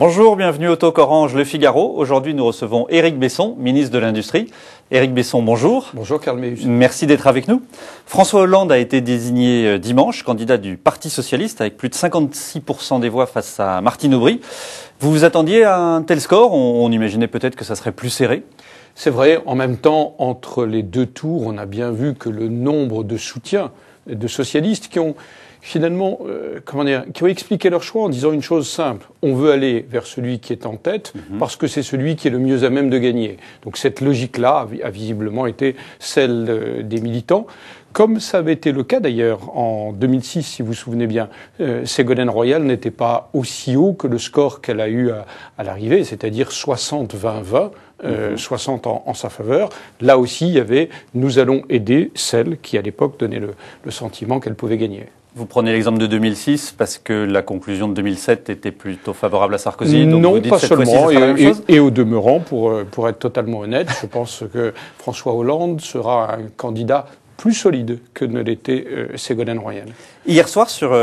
Bonjour, bienvenue au Talk Orange Le Figaro. Aujourd'hui, nous recevons Éric Besson, ministre de l'Industrie. Éric Besson, bonjour. Bonjour Karl Meus. Merci d'être avec nous. François Hollande a été désigné dimanche candidat du Parti socialiste avec plus de 56% des voix face à Martine Aubry. Vous vous attendiez à un tel score? On imaginait peut-être que ça serait plus serré. C'est vrai, en même temps, entre les deux tours, on a bien vu que le nombre de soutiens de socialistes qui ont finalement, qui ont expliqué leur choix en disant une chose simple. On veut aller vers celui qui est en tête parce que c'est celui qui est le mieux à même de gagner. Donc cette logique-là a visiblement été celle des militants. Comme ça avait été le cas d'ailleurs en 2006, si vous vous souvenez bien, Ségolène Royal n'était pas aussi haut que le score qu'elle a eu à l'arrivée, c'est-à-dire 60-20-20. 60 en sa faveur. Là aussi, il y avait « nous allons aider celle qui, à l'époque, donnait le sentiment qu'elle pouvait gagner ». Vous prenez l'exemple de 2006 parce que la conclusion de 2007 était plutôt favorable à Sarkozy. Donc non, vous dites, pas cette seulement. fois-ci, ça sera la même chose. Et au demeurant, pour être totalement honnête, je pense que François Hollande sera un candidat plus solide que ne l'était Ségolène Royal. Hier soir, sur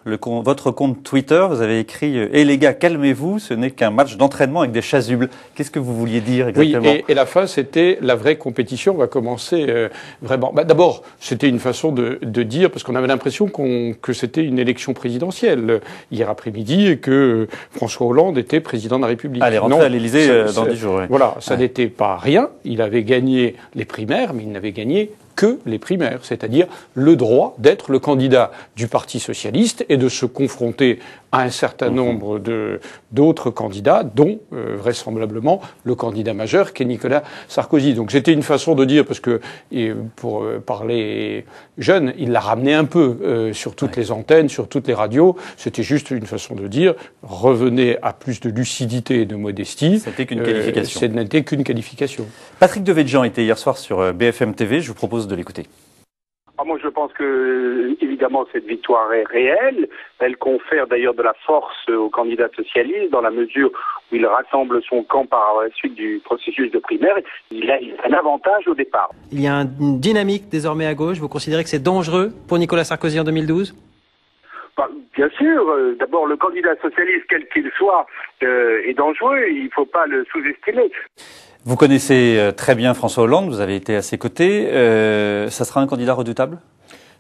votre compte Twitter, vous avez écrit « Eh les gars, calmez-vous, ce n'est qu'un match d'entraînement avec des chasubles ». Qu'est-ce que vous vouliez dire exactement? Oui, et la fin, c'était la vraie compétition va commencer vraiment. D'abord, c'était une façon de dire, parce qu'on avait l'impression que c'était une élection présidentielle hier après-midi et que François Hollande était président de la République. Allez, rentrer à l'Élysée dans 10 jours. Oui. Voilà, ça n'était pas rien. Il avait gagné les primaires, mais il n'avait gagné que les primaires, c'est-à-dire le droit d'être le candidat du Parti socialiste et de se confronter à un certain nombre d'autres candidats, dont vraisemblablement le candidat majeur qui est Nicolas Sarkozy. Donc c'était une façon de dire, parce que pour parler jeune, il l'a ramené un peu sur toutes les antennes, sur toutes les radios. C'était juste une façon de dire, revenez à plus de lucidité et de modestie. C'était qu'une qualification. Ce n'était qu'une qualification. Patrick Devedjian était hier soir sur BFM TV. Je vous propose de l'écouter. Moi, je pense que, évidemment, cette victoire est réelle. Elle confère d'ailleurs de la force au candidat socialiste dans la mesure où il rassemble son camp par la suite du processus de primaire. Il a un avantage au départ. Il y a une dynamique désormais à gauche. Vous considérez que c'est dangereux pour Nicolas Sarkozy en 2012 ? Bien sûr. D'abord, le candidat socialiste, quel qu'il soit, est dangereux. Il ne faut pas le sous-estimer. Vous connaissez très bien François Hollande, vous avez été à ses côtés. Ça sera un candidat redoutable?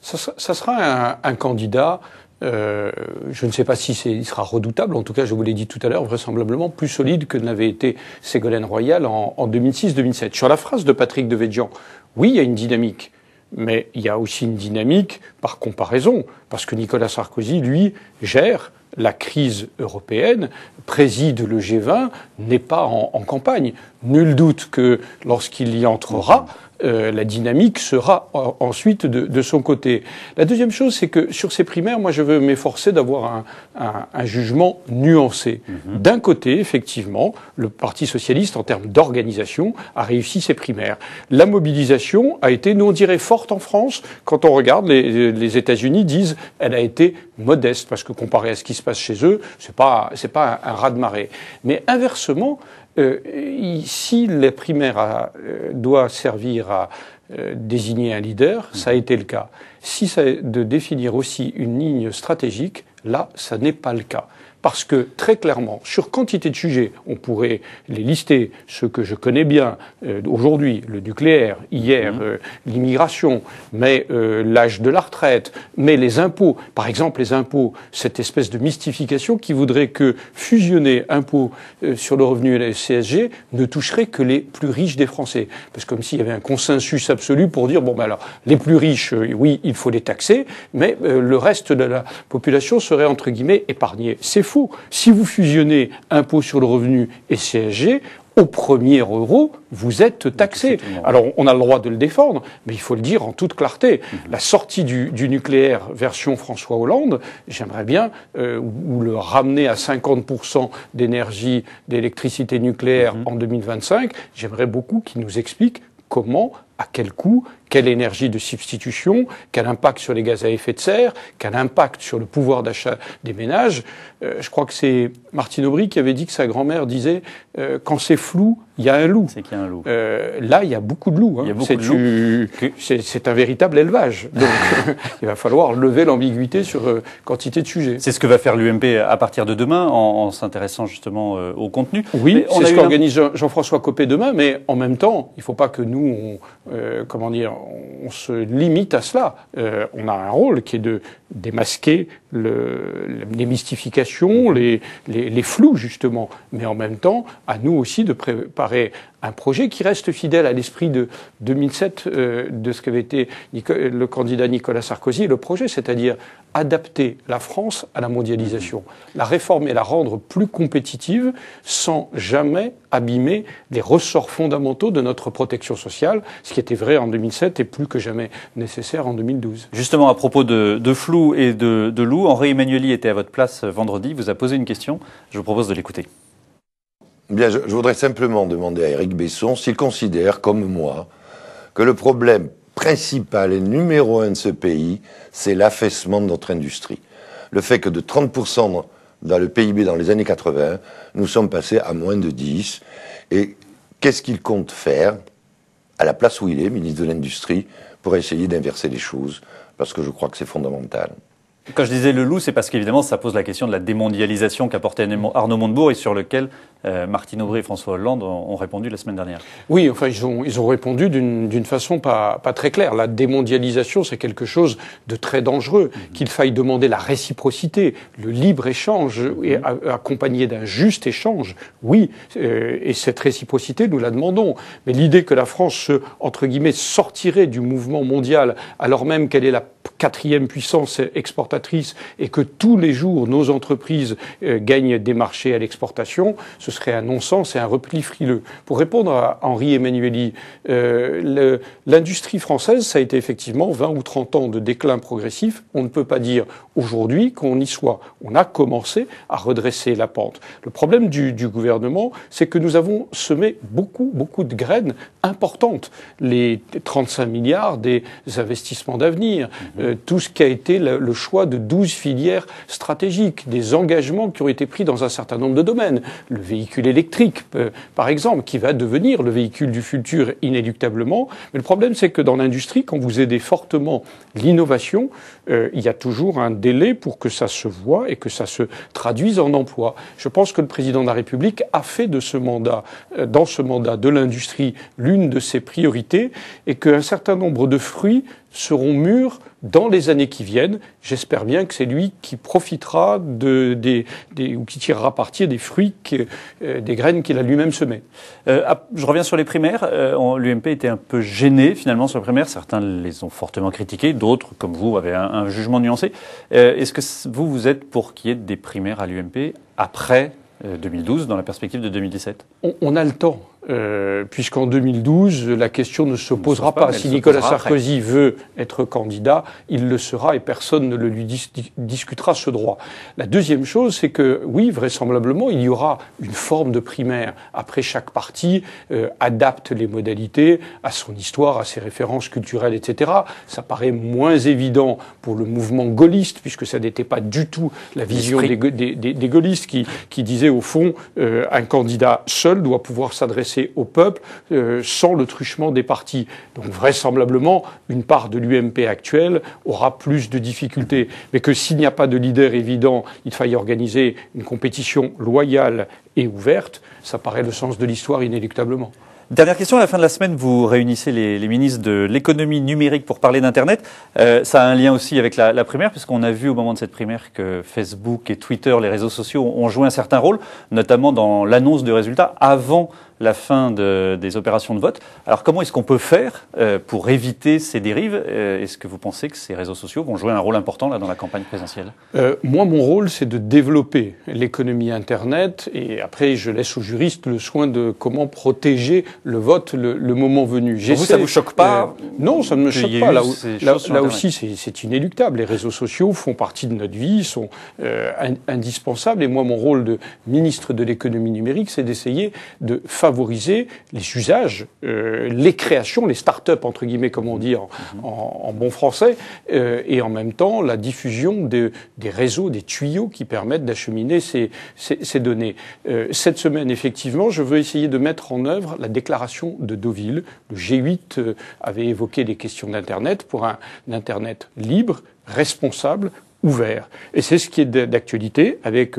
Ça sera un candidat, je ne sais pas si il sera redoutable, en tout cas je vous l'ai dit tout à l'heure, vraisemblablement plus solide que n'avait été Ségolène Royal en 2006-2007. Sur la phrase de Patrick Devedjian, oui, il y a une dynamique. Mais il y a aussi une dynamique par comparaison, parce que Nicolas Sarkozy, lui, gère la crise européenne, préside le G20, n'est pas en campagne. Nul doute que lorsqu'il y entrera, la dynamique sera ensuite de son côté. La deuxième chose, c'est que sur ces primaires, moi je veux m'efforcer d'avoir un jugement nuancé. D'un côté, effectivement, le Parti socialiste, en termes d'organisation, a réussi ses primaires. La mobilisation a été, nous on dirait, forte en France. Quand on regarde, les États-Unis disent elle a été modeste, parce que comparé à ce qui se passe chez eux, c'est pas un raz-de-marée. Mais inversement, si les primaires doivent servir à désigner un leader, ça a été le cas. Si c'est de définir aussi une ligne stratégique, là, ça n'est pas le cas. Parce que, très clairement, sur quantité de sujets, on pourrait les lister, ceux que je connais bien aujourd'hui, le nucléaire, hier, l'immigration, mais l'âge de la retraite, mais les impôts. Par exemple, les impôts, cette espèce de mystification qui voudrait que fusionner impôts sur le revenu et la CSG ne toucherait que les plus riches des Français. Parce que comme s'il y avait un consensus absolu pour dire, bon, ben alors, les plus riches, oui, il faut les taxer, mais le reste de la population serait, entre guillemets, épargné. C'est faux. Si vous fusionnez impôt sur le revenu et CSG, au premier euro, vous êtes taxé. Alors, on a le droit de le défendre, mais il faut le dire en toute clarté. La sortie du nucléaire version François Hollande, j'aimerais bien, ou le ramener à 50% d'énergie, d'électricité nucléaire en 2025, j'aimerais beaucoup qu'il nous explique comment à quel coût, quelle énergie de substitution, quel impact sur les gaz à effet de serre, quel impact sur le pouvoir d'achat des ménages. Je crois que c'est Martine Aubry qui avait dit que sa grand-mère disait quand c'est flou, il y a un loup. C'est qu'il y a un loup. Là, il y a beaucoup de loups. Hein. Il y a beaucoup de loups. C'est un véritable élevage. Donc, il va falloir lever l'ambiguïté sur quantité de sujets. C'est ce que va faire l'UMP à partir de demain, en s'intéressant justement au contenu. Oui, c'est ce qu'organise Jean-François Copé demain, mais en même temps, il ne faut pas que nous, on se limite à cela. On a un rôle qui est de démasquer les mystifications, les flous, justement. Mais en même temps, à nous aussi de préparer un projet qui reste fidèle à l'esprit de 2007, de ce qu'avait été le candidat Nicolas Sarkozy, et le projet, c'est-à-dire adapter la France à la mondialisation, la réformer, la rendre plus compétitive, sans jamais abîmer les ressorts fondamentaux de notre protection sociale, ce qui était vrai en 2007 et plus que jamais nécessaire en 2012. Justement, à propos de flou et de loup, Henri Emmanuelli était à votre place vendredi, vous a posé une question, je vous propose de l'écouter. Bien, je voudrais simplement demander à Éric Besson s'il considère, comme moi, que le problème principal et numéro un de ce pays, c'est l'affaissement de notre industrie. Le fait que de 30% dans le PIB dans les années 80, nous sommes passés à moins de 10. Et qu'est-ce qu'il compte faire, à la place où il est, ministre de l'Industrie, pour essayer d'inverser les choses, parce que je crois que c'est fondamental. Quand je disais le loup, c'est parce qu'évidemment, ça pose la question de la démondialisation qu'a Arnaud Montebourg et sur lequel Martine Aubry et François Hollande ont répondu la semaine dernière. Oui, enfin, ils ont répondu d'une façon pas très claire. La démondialisation, c'est quelque chose de très dangereux, qu'il faille demander la réciprocité, le libre-échange, et accompagné d'un juste échange. Oui, et cette réciprocité, nous la demandons. Mais l'idée que la France, entre guillemets, sortirait du mouvement mondial, alors même qu'elle est la 4e puissance exportatrice et que tous les jours nos entreprises gagnent des marchés à l'exportation, ce serait un non-sens et un repli frileux. Pour répondre à Henri Emmanuelli, l'industrie française, ça a été effectivement 20 ou 30 ans de déclin progressif. On ne peut pas dire aujourd'hui qu'on y soit. On a commencé à redresser la pente. Le problème du gouvernement, c'est que nous avons semé beaucoup de graines importantes. Les 35 milliards des investissements d'avenir, tout ce qui a été le choix de 12 filières stratégiques, des engagements qui ont été pris dans un certain nombre de domaines. Le véhicule électrique, par exemple, qui va devenir le véhicule du futur inéluctablement. Mais le problème, c'est que dans l'industrie, quand vous aidez fortement l'innovation, il y a toujours un délai pour que ça se voie et que ça se traduise en emploi. Je pense que le président de la République a fait de ce mandat, dans ce mandat de l'industrie, l'une de ses priorités et qu'un certain nombre de fruits seront mûrs dans les années qui viennent. J'espère bien que c'est lui qui profitera ou qui tirera parti des fruits, des graines qu'il a lui-même semées. Je reviens sur les primaires. L'UMP était un peu gêné finalement sur les primaires. Certains les ont fortement critiqués, d'autres, comme vous, avaient un jugement nuancé. Est-ce que vous êtes pour qu'il y ait des primaires à l'UMP après 2012, dans la perspective de 2017 ? On a le temps. Puisqu'en 2012, la question ne se posera pas. Si Nicolas Sarkozy veut être candidat, il le sera et personne ne le lui discutera ce droit. La deuxième chose, c'est que, oui, vraisemblablement, il y aura une forme de primaire. Après, chaque parti adapte les modalités à son histoire, à ses références culturelles, etc. Ça paraît moins évident pour le mouvement gaulliste, puisque ça n'était pas du tout la vision des gaullistes qui disaient, au fond, un candidat seul doit pouvoir s'adresser au peuple sans le truchement des partis. Donc vraisemblablement, une part de l'UMP actuelle aura plus de difficultés. Mais que s'il n'y a pas de leader évident, il faille organiser une compétition loyale et ouverte, ça paraît le sens de l'histoire inéluctablement. Dernière question, à la fin de la semaine, vous réunissez les ministres de l'économie numérique pour parler d'Internet. Ça a un lien aussi avec la primaire, puisqu'on a vu au moment de cette primaire que Facebook et Twitter, les réseaux sociaux, ont joué un certain rôle, notamment dans l'annonce de résultats avant la fin des opérations de vote. Alors comment est-ce qu'on peut faire pour éviter ces dérives ? Est-ce que vous pensez que ces réseaux sociaux vont jouer un rôle important là, dans la campagne présidentielle ? Moi, mon rôle, c'est de développer l'économie Internet et après, je laisse aux juristes le soin de comment protéger le vote le moment venu. Pour vous, ça ne vous choque pas Non, ça ne me choque pas. Là aussi, c'est inéluctable. Les réseaux sociaux font partie de notre vie, sont indispensables. Et moi, mon rôle de ministre de l'économie numérique, c'est d'essayer de favoriser favoriser les usages, les créations, les start-up, entre guillemets, comme on dit en bon français, et en même temps la diffusion des réseaux, des tuyaux qui permettent d'acheminer ces données. Cette semaine, effectivement, je veux essayer de mettre en œuvre la déclaration de Deauville. Le G8 avait évoqué des questions d'Internet pour un Internet libre, responsable, ouvert. Et c'est ce qui est d'actualité, avec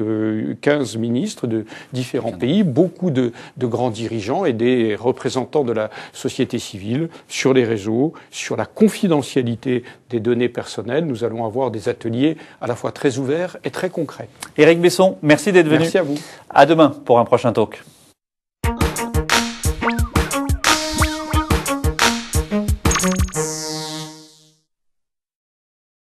15 ministres de différents pays, beaucoup de grands dirigeants et des représentants de la société civile sur les réseaux, sur la confidentialité des données personnelles. Nous allons avoir des ateliers à la fois très ouverts et très concrets. Éric Besson, merci d'être venu. Merci à vous. À demain pour un prochain talk.